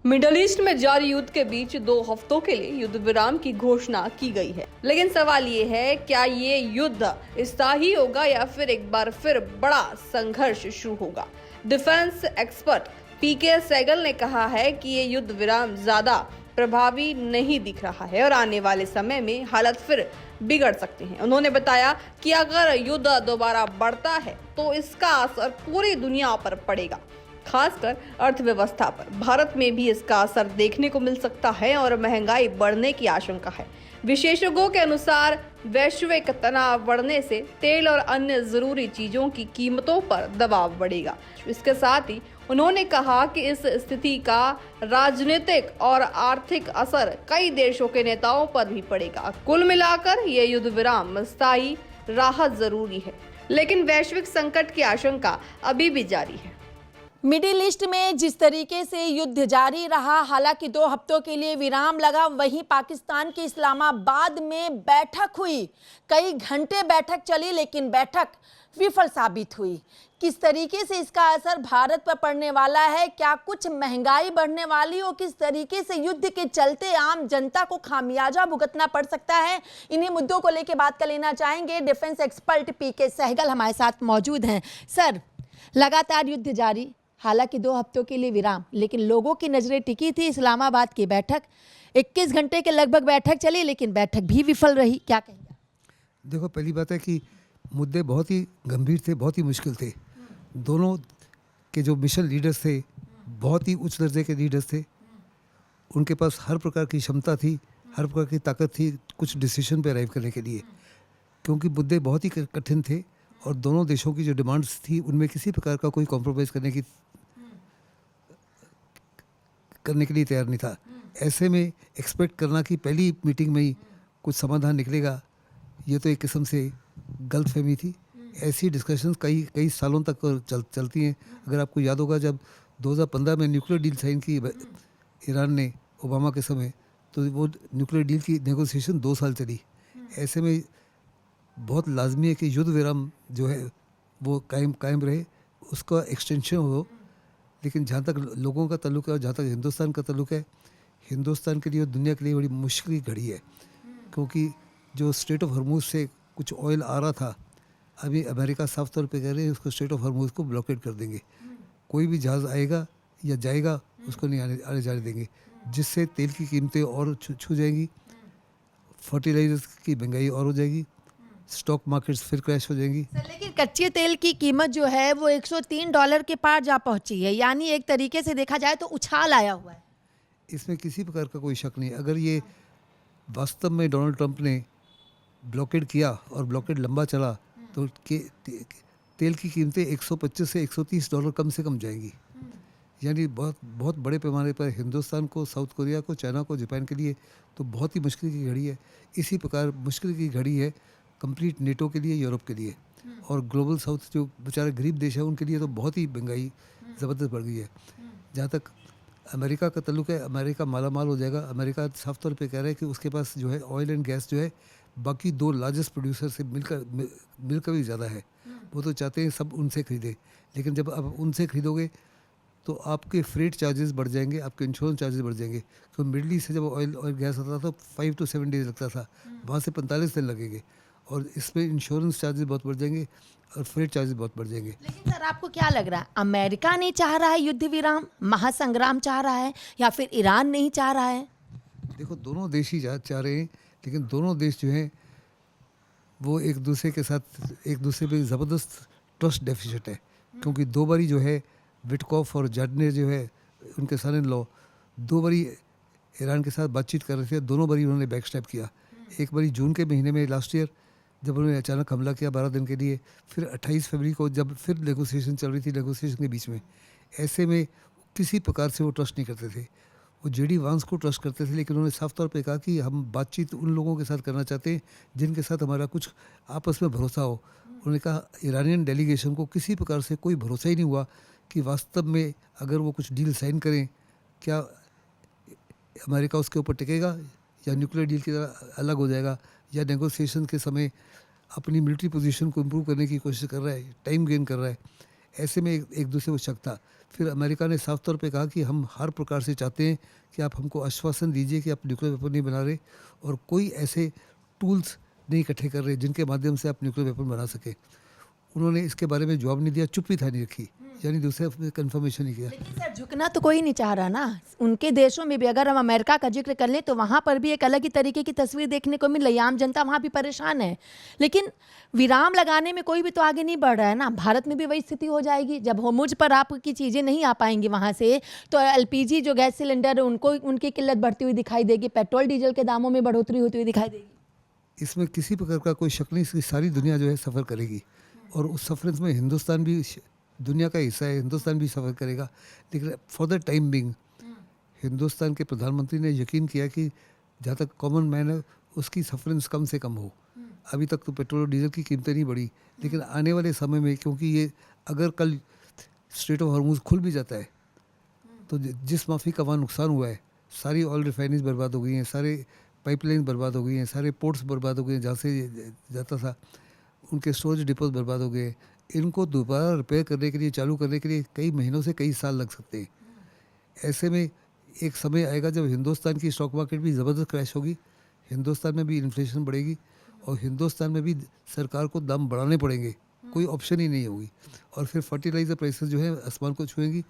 Middle east में जारी युद्ध के बीच 2 हफ्तों के लिए युद्ध विराम की घोषणा की गई है, लेकिन सवाल ये है, क्या ये युद्ध स्थायी होगा या फिर एक बार फिर बड़ा संघर्ष शुरू होगा। डिफेंस एक्सपर्ट पीके सहगल ने कहा है कि ये युद्ध विराम ज्यादा प्रभावी नहीं दिख रहा है और आने वाले समय में हालत फिर बिगड़ सकते हैं। उन्होंने बताया कि अगर युद्ध दोबारा बढ़ता है तो इसका असर पूरी दुनिया पर पड़ेगा, खासकर अर्थव्यवस्था पर। भारत में भी इसका असर देखने को मिल सकता है और महंगाई बढ़ने की आशंका है। विशेषज्ञों के अनुसार वैश्विक तनाव बढ़ने से तेल और अन्य जरूरी चीजों की कीमतों पर दबाव बढ़ेगा। इसके साथ ही उन्होंने कहा कि इस स्थिति का राजनीतिक और आर्थिक असर कई देशों के नेताओं पर भी पड़ेगा। कुल मिलाकर ये युद्ध विराम स्थायी राहत जरूरी है, लेकिन वैश्विक संकट की आशंका अभी भी जारी है। मिडिल ईस्ट में जिस तरीके से युद्ध जारी रहा, हालांकि 2 हफ्तों के लिए विराम लगा, वहीं पाकिस्तान के इस्लामाबाद में बैठक हुई। कई घंटे बैठक चली, लेकिन बैठक विफल साबित हुई। किस तरीके से इसका असर भारत पर पड़ने वाला है, क्या कुछ महंगाई बढ़ने वाली हो, किस तरीके से युद्ध के चलते आम जनता को खामियाजा भुगतना पड़ सकता है, इन्हीं मुद्दों को लेकर बात कर लेना चाहेंगे। डिफेंस एक्सपर्ट पीके सहगल हमारे साथ मौजूद हैं। सर, लगातार युद्ध जारी, हालांकि 2 हफ्तों के लिए विराम, लेकिन लोगों की नजरें टिकी थी इस्लामाबाद की बैठक। 21 घंटे के लगभग बैठक चली, लेकिन बैठक भी विफल रही। क्या कहेंगे? देखो, पहली बात है कि मुद्दे बहुत ही गंभीर थे, बहुत ही मुश्किल थे। दोनों के जो मिशन लीडर्स थे, बहुत ही उच्च दर्जे के लीडर्स थे। उनके पास हर प्रकार की क्षमता थी, हर प्रकार की ताकत थी कुछ डिसीजन पे अराइव करने के लिए, क्योंकि मुद्दे बहुत ही कठिन थे और दोनों देशों की जो डिमांड्स थी उनमें किसी प्रकार का कोई कॉम्प्रोमाइज़ करने के लिए तैयार नहीं था। ऐसे में एक्सपेक्ट करना कि पहली मीटिंग में ही कुछ समाधान निकलेगा, ये तो एक किस्म से गलतफहमी थी। ऐसी डिस्कशंस कई सालों तक चलती हैं। अगर आपको याद होगा, जब 2015 में न्यूक्लियर डील साइन की ईरान ने ओबामा के समय, तो वो न्यूक्लियर डील की नेगोशिएशन 2 साल चली। ऐसे में बहुत लाजमी है कि युद्ध विराम जो है वो कायम रहे, उसका एक्सटेंशन हो। लेकिन जहाँ तक लोगों का ताल्लुक है और जहाँ तक हिंदुस्तान का ताल्लुक है, हिंदुस्तान के लिए और दुनिया के लिए बड़ी मुश्किल की घड़ी है, क्योंकि जो स्ट्रेट ऑफ हॉर्मूज से कुछ ऑयल आ रहा था, अभी अमेरिका साफ तौर पे कह रहे हैं उसको स्ट्रेट ऑफ हॉर्मूज को ब्लॉकेट कर देंगे। कोई भी जहाज़ आएगा या जाएगा उसको नहीं आने जाने देंगे, जिससे तेल की कीमतें और छू जाएंगी, फर्टिलाइजर्स की महंगाई और हो जाएगी, स्टॉक मार्केट्स फिर क्रैश हो जाएंगी। लेकिन कच्चे तेल की कीमत जो है वो $103 के पार जा पहुंची है, यानी एक तरीके से देखा जाए तो उछाल आया हुआ है। इसमें किसी प्रकार का कोई शक नहीं। अगर ये वास्तव में डोनाल्ड ट्रंप ने ब्लॉकेड किया और ब्लॉकेड लंबा चला, तो तेल की कीमतें $125 से $130 कम से कम जाएंगी। यानी बहुत बड़े पैमाने पर हिंदुस्तान को, साउथ कोरिया को, चाइना को, जापान के लिए तो बहुत ही मुश्किल की घड़ी है। इसी प्रकार मुश्किल की घड़ी है कंप्लीट नेटो के लिए, यूरोप के लिए, और ग्लोबल साउथ जो बेचारे गरीब देश है उनके लिए तो बहुत ही महंगाई ज़बरदस्त बढ़ गई है। जहाँ तक अमेरिका का ताल्लुक है, अमेरिका मालामाल हो जाएगा। अमेरिका साफ तौर पे कह रहा है कि उसके पास जो है ऑयल एंड गैस जो है बाकी 2 लार्जेस्ट प्रोड्यूसर से मिलकर भी ज़्यादा है। वो तो चाहते हैं सब उनसे खरीदें, लेकिन जब आप उनसे खरीदोगे तो आपके फ्रेट चार्जेस बढ़ जाएंगे, आपके इंश्योरेंस चार्जेस बढ़ जाएंगे। क्योंकि मिडल ईस्ट से जब ऑयल और गैस आता था तो 5 to 7 डेज लगता था, वहाँ से 45 दिन लगेंगे, और इसमें इंश्योरेंस चार्जेस बहुत बढ़ जाएंगे और फ्रेट चार्जेस बहुत बढ़ जाएंगे। लेकिन सर, आपको क्या लग रहा है, अमेरिका नहीं चाह रहा है युद्ध विराम, महासंग्राम चाह रहा है, या फिर ईरान नहीं चाह रहा है? देखो, दोनों देश ही चाह रहे हैं, लेकिन दोनों देश जो हैं वो एक दूसरे पे ज़बरदस्त ट्रस्ट डेफिसिट है। क्योंकि 2 बारी जो है विटकॉफ और जार्डने जो है उनके सन इन लॉ 2 बारी ईरान के साथ बातचीत कर रहे थे, दोनों बारी उन्होंने बैक स्टेप किया। एक बारी जून के महीने में लास्ट ईयर जब उन्होंने अचानक हमला किया 12 दिन के लिए, फिर 28 फरवरी को जब फिर नेगोशिएशन चल रही थी, नेगोशिएशन के बीच में। ऐसे में किसी प्रकार से वो ट्रस्ट नहीं करते थे। वो जेडी वांस को ट्रस्ट करते थे, लेकिन उन्होंने साफ तौर पे कहा कि हम बातचीत उन लोगों के साथ करना चाहते हैं जिनके साथ हमारा कुछ आपस में भरोसा हो। उन्होंने कहा ईरानियन डेलीगेशन को किसी प्रकार से कोई भरोसा ही नहीं हुआ कि वास्तव में अगर वो कुछ डील साइन करें, क्या अमेरिका उसके ऊपर टिकेगा या न्यूक्लियर डील की तरह अलग हो जाएगा, या नेगोशिएशन के समय अपनी मिलिट्री पोजीशन को इम्प्रूव करने की कोशिश कर रहा है, टाइम गेन कर रहा है। ऐसे में एक दूसरे को शक था। फिर अमेरिका ने साफ तौर पे कहा कि हम हर प्रकार से चाहते हैं कि आप हमको आश्वासन दीजिए कि आप न्यूक्लियर वेपन नहीं बना रहे और कोई ऐसे टूल्स नहीं इकट्ठे कर रहे जिनके माध्यम से आप न्यूक्लियर वेपन बना सके। उन्होंने इसके बारे में जवाब नहीं दिया, चुप्पी था नहीं रखी, यानी दूसरे कंफर्मेशन नहीं किया। लेकिन सर झुकना तो कोई नहीं चाह रहा ना। उनके देशों में भी अगर हम अमेरिका का जिक्र कर लें तो वहाँ पर भी एक अलग ही तरीके की तस्वीर देखने को मिल रही है। आम जनता वहाँ भी परेशान है, लेकिन विराम लगाने में कोई भी तो आगे नहीं बढ़ रहा है ना। भारत में भी वही स्थिति हो जाएगी जब होर्मुज पर आपकी चीज़ें नहीं आ पाएंगी वहाँ से, तो एलपीजी जो गैस सिलेंडर है उनको उनकी किल्लत बढ़ती हुई दिखाई देगी, पेट्रोल डीजल के दामों में बढ़ोतरी होती हुई दिखाई देगी। इसमें किसी प्रकार का कोई शक नहीं, इसकी सारी दुनिया जो है सफ़र करेगी और उस सफरेंस में हिंदुस्तान भी दुनिया का हिस्सा है, हिंदुस्तान भी सफ़र करेगा। लेकिन for the time being Hindustan के प्रधानमंत्री ने यकीन किया कि जहाँ तक कॉमन मैन है उसकी सफरेंस कम से कम हो। अभी तक तो पेट्रोल और डीजल की कीमतें नहीं बढ़ी, लेकिन आने वाले समय में, क्योंकि ये अगर कल स्ट्रेट ऑफ हॉर्मुज खुल भी जाता है तो जिस माफी का वहाँ नुकसान हुआ है, सारी ऑयल रिफाइनरीज बर्बाद हो गई हैं, सारे पाइपलाइन बर्बाद हो गई हैं, सारे पोर्ट्स बर्बाद हो गए हैं जहाँ से जाता था, उनके स्टोरेज डिपोज बर्बाद हो गए। इनको दोबारा रिपेयर करने के लिए, चालू करने के लिए कई महीनों से कई साल लग सकते हैं। ऐसे में एक समय आएगा जब हिंदुस्तान की स्टॉक मार्केट भी ज़बरदस्त क्रैश होगी, हिंदुस्तान में भी इन्फ्लेशन बढ़ेगी और हिंदुस्तान में भी सरकार को दाम बढ़ाने पड़ेंगे, कोई ऑप्शन ही नहीं होगी। और फिर फर्टिलाइज़र प्राइसेस जो है आसमान को छुएंगी।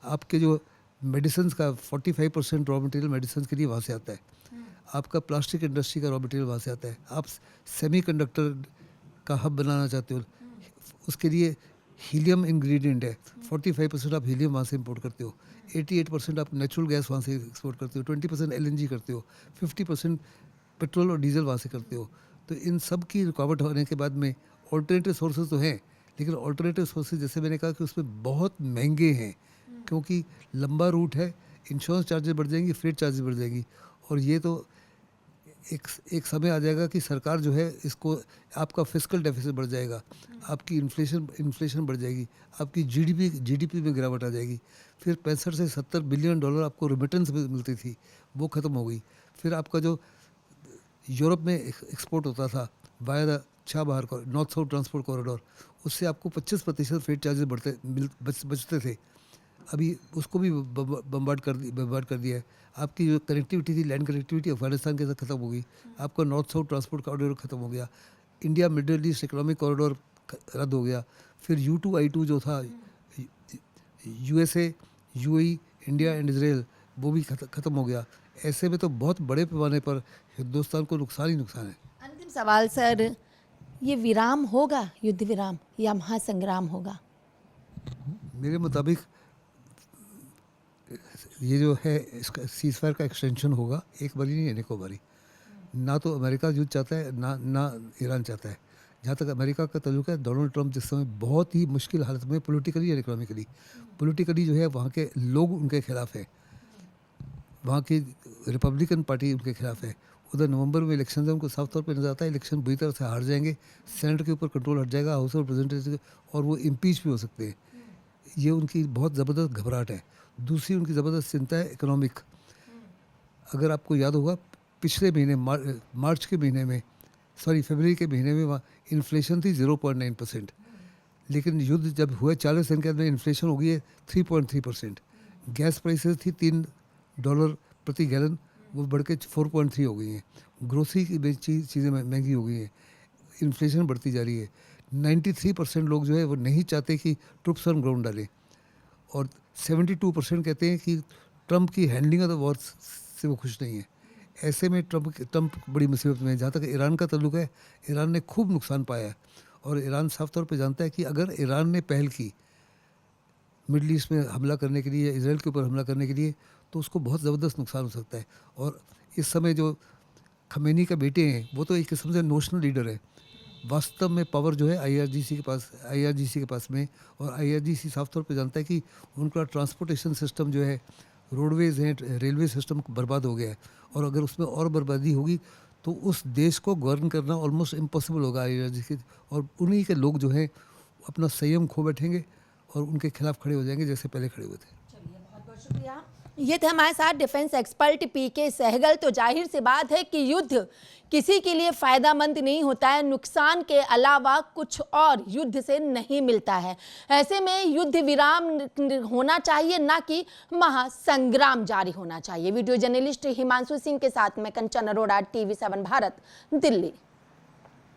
आपके जो मेडिसिन का 45% रॉ मटेरियल मेडिसिन के लिए वहाँ से आता है, आपका प्लास्टिक इंडस्ट्री का रॉ मटेरियल वहाँ से आता है, आप सेमीकंडक्टर का हब बनाना चाहते हो, उसके लिए हीलियम इंग्रेडिएंट है, 45% आप हीलियम वहाँ से इंपोर्ट करते हो, 88% आप नेचुरल गैस वहाँ से एक्सपोर्ट करते हो, 20% एलएनजी करते हो, 50% पेट्रोल और डीजल वहाँ से करते हो। तो इन सब की रुकावट होने के बाद में ऑल्टरनेटिव सोर्सेज तो हैं, लेकिन ऑल्टरनेटिव सोर्सेज जैसे मैंने कहा कि उसमें बहुत महंगे हैं, क्योंकि लंबा रूट है, इंश्योरेंस चार्जेस बढ़ जाएंगी, फ्रेट चार्जेस बढ़ जाएंगी। और ये तो एक समय आ जाएगा कि सरकार जो है इसको, आपका फिस्कल डेफिसिट बढ़ जाएगा, आपकी इन्फ्लेशन बढ़ जाएगी, आपकी जीडीपी में गिरावट आ जाएगी। फिर 65 से 70 बिलियन डॉलर आपको रिमिटेंस मिलती थी, वो ख़त्म हो गई। फिर आपका जो यूरोप में एक्सपोर्ट होता था वाया द बाहर नॉर्थ साउथ ट्रांसपोर्ट कॉरिडोर, उससे आपको 25% फ्रेट चार्जेस बचते थे, अभी उसको भी बम्बार्ड कर दिया है। आपकी जो कनेक्टिविटी थी, लैंड कनेक्टिविटी अफगानिस्तान के साथ ख़त्म हो गई, आपका नॉर्थ साउथ ट्रांसपोर्ट कॉरिडोर ख़त्म हो गया, India middle east economic corridor रद्द हो गया। फिर U2I2 जो था, USA, UAE, India and Israel, वो भी ख़त्म हो गया। ऐसे में तो बहुत बड़े पैमाने पर हिंदुस्तान को नुकसान ही नुकसान है। अंतिम सवाल सर, ये विराम होगा, युद्ध विराम, या महासंग्राम होगा? मेरे मुताबिक ये जो है इसका सीज़फायर का एक्सटेंशन होगा, एक बारी नहीं अनेकों बारी। ना तो अमेरिका युद्ध चाहता है, ना ईरान चाहता है। जहाँ तक अमेरिका का ताल्लुक है, डोनाल्ड ट्रंप जिस समय बहुत ही मुश्किल हालत में पॉलिटिकली और इकोनॉमिकली जो है वहाँ के लोग उनके खिलाफ है, वहाँ की रिपब्लिकन पार्टी उनके खिलाफ है। उधर नवंबर में इलेक्शन है, उनको साफ तौर पे नजर आता है इलेक्शन बुरी तरह से हार जाएंगे, सेनेट के ऊपर कंट्रोल हट जाएगा, हाउस ऑफ रिप्रेजेंटेटिव, और वो इम्पीच भी हो सकते हैं। ये उनकी बहुत ज़बरदस्त घबराहट है। दूसरी उनकी ज़बरदस्त चिंता है इकोनॉमिक। अगर आपको याद होगा पिछले महीने मार्च के महीने में, फरवरी के महीने में वहाँ इन्फ्लेशन थी 0.9%, लेकिन युद्ध जब हुआ 40 दिन के अंदर इन्फ्लेशन हो गई है 3.3%। गैस प्राइसेस थी $3 प्रति गैलन, वो बढ़ के 4.3 हो गई हैं। ग्रोसरी की चीज़ें महंगी हो गई हैं, इन्फ्लेशन बढ़ती जा रही है। 93% लोग जो है वो नहीं चाहते कि ट्रुप्स ऑन ग्राउंड डालें, और 72% कहते हैं कि ट्रंप की हैंडलिंग ऑफ द वॉर से वो खुश नहीं है। ऐसे में ट्रंप बड़ी मुसीबत में है। जहाँ तक ईरान का ताल्लुक है, ईरान ने खूब नुकसान पाया है, और ईरान साफ तौर पे जानता है कि अगर ईरान ने पहल की मिडल ईस्ट में हमला करने के लिए या इसराइल के ऊपर हमला करने के लिए, तो उसको बहुत ज़बरदस्त नुकसान हो सकता है। और इस समय जो खमेनी का बेटे हैं वो तो एक किस्म से नोशनल लीडर है, वास्तव में पावर जो है IRGC के पास में, और IRGC साफ तौर पे जानता है कि उनका ट्रांसपोर्टेशन सिस्टम जो है, रोडवेज़ हैं, रेलवे सिस्टम बर्बाद हो गया है, और अगर उसमें और बर्बादी होगी तो उस देश को गवर्न करना ऑलमोस्ट इम्पॉसिबल होगा IRGC, और उन्हीं के लोग जो हैं अपना संयम खो बैठेंगे और उनके खिलाफ खड़े हो जाएंगे जैसे पहले खड़े हुए थे। चलिए, बहुत बहुत शुक्रिया। ये थे हमारे साथ डिफेंस एक्सपर्ट पीके सहगल। तो जाहिर सी बात है कि युद्ध किसी के लिए फायदामंद नहीं होता है, नुकसान के अलावा कुछ और युद्ध से नहीं मिलता है। ऐसे में युद्ध विराम होना चाहिए, ना कि महासंग्राम जारी होना चाहिए। वीडियो जर्नलिस्ट हिमांशु सिंह के साथ मैं कंचन अरोड़ा, TV7 भारत, दिल्ली।